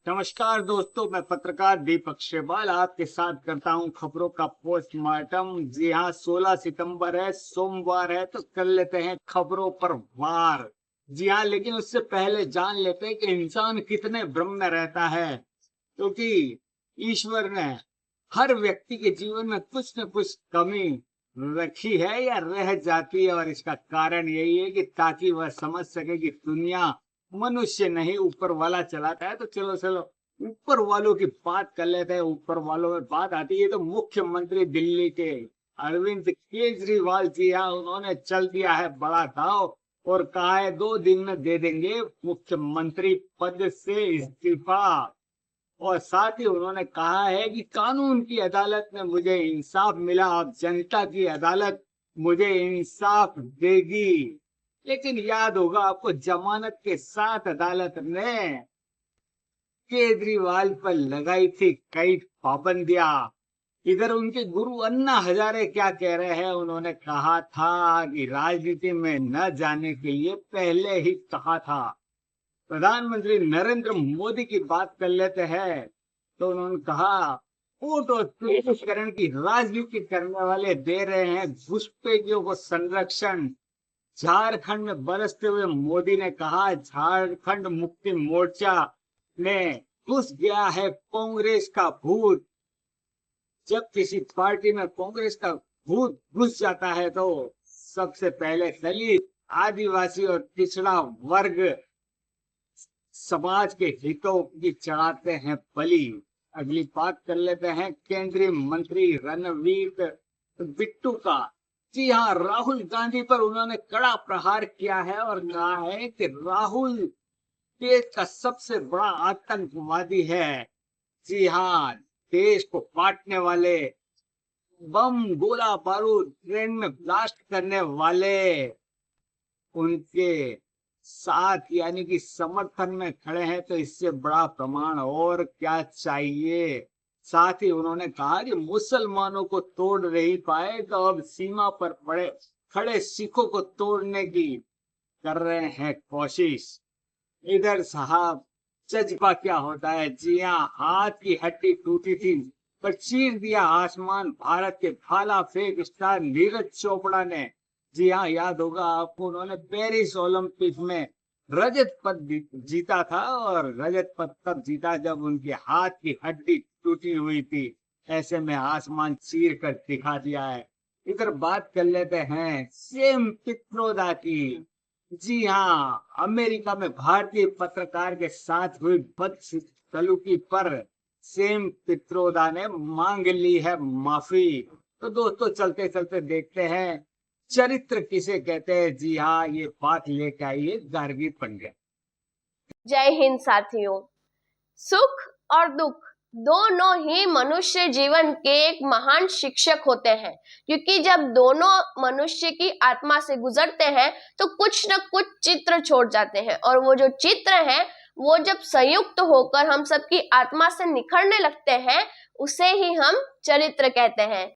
नमस्कार दोस्तों, मैं पत्रकार दीपक शेवाल आपके साथ करता हूं खबरों का पोस्टमार्टम। जी हां, 16 सितंबर है, सोमवार है, तो कर लेते हैं खबरों पर वार। जी हां, लेकिन उससे पहले जान लेते हैं कि इंसान कितने भ्रम में रहता है, क्योंकि ईश्वर ने हर व्यक्ति के जीवन में कुछ न कुछ कमी रखी है या रह जाती है, और इसका कारण यही है कि ताकि वह समझ सके कि दुनिया मनुष्य नहीं ऊपर वाला चलाता है। तो चलो चलो ऊपर वालों की बात कर लेते हैं। ऊपर वालों में बात आती है तो मुख्यमंत्री दिल्ली के अरविंद केजरीवाल जी, हाँ, उन्होंने चल दिया है बड़ा दाव और कहा है 2 दिन में दे देंगे मुख्यमंत्री पद से इस्तीफा। और साथ ही उन्होंने कहा है कि कानून की अदालत में मुझे इंसाफ मिला, अब जनता की अदालत मुझे इंसाफ देगी। लेकिन याद होगा आपको, जमानत के साथ अदालत ने केजरीवाल पर लगाई थी कई पाबंदियां। इधर उनके गुरु अन्ना हजारे क्या कह रहे हैं, उन्होंने कहा था कि राजनीति में न जाने के लिए पहले ही कहा था। प्रधानमंत्री नरेंद्र मोदी की बात कर लेते हैं तो उन्होंने कहा, वोट और तुष्टीकरण की राजनीति करने वाले दे रहे हैं घुसपैठियों को संरक्षण। झारखंड में बरसते हुए मोदी ने कहा, झारखंड मुक्ति मोर्चा में घुस गया है कांग्रेस का भूत। जब किसी पार्टी में कांग्रेस का भूत घुस जाता है तो सबसे पहले दलित, आदिवासी और पिछड़ा वर्ग समाज के हितों की चढ़ाते हैं बलि। अगली बात कर लेते हैं केंद्रीय मंत्री रणवीर बिट्टू का। जी हाँ, राहुल गांधी पर उन्होंने कड़ा प्रहार किया है और कहा है कि राहुल देश का सबसे बड़ा आतंकवादी है। जी हाँ, देश को बांटने वाले, बम गोला बारूद ट्रेन में ब्लास्ट करने वाले उनके साथ यानी कि समर्थन में खड़े हैं, तो इससे बड़ा प्रमाण और क्या चाहिए। साथ ही उन्होंने कहा कि मुसलमानों को तोड़ नहीं पाए तो अब सीमा पर पड़े खड़े सिखों को तोड़ने की कर रहे हैं कोशिश। इधर साहब, जज्बा क्या होता है। जी हाँ, हाथ की हड्डी टूटी थी पर चीर दिया आसमान, भारत के भाला फेंक स्टार नीरज चोपड़ा ने। जी हाँ, याद होगा आपको, उन्होंने पेरिस ओलंपिक में रजत पद जीता था, और रजत पद तब जीता जब उनके हाथ की हड्डी टूटी हुई थी। ऐसे में आसमान चीर कर दिखा दिया है। इधर बात कर लेते हैं सेम पित्रोदा की। जी हाँ, अमेरिका में भारतीय पत्रकार के साथ हुई बदसलूकी पर सेम पित्रोदा ने मांग ली है माफी। तो दोस्तों, चलते चलते देखते हैं चरित्र किसे कहते हैं। जी हाँ, ये बात लेके आइए गार्गी पंड्या। जय हिंद साथियों। सुख और दुख दोनों ही मनुष्य जीवन के एक महान शिक्षक होते हैं, क्योंकि जब दोनों मनुष्य की आत्मा से गुजरते हैं तो कुछ न कुछ चित्र छोड़ जाते हैं, और वो जो चित्र है वो जब संयुक्त होकर हम सबकी आत्मा से निखरने लगते हैं, उसे ही हम चरित्र कहते हैं।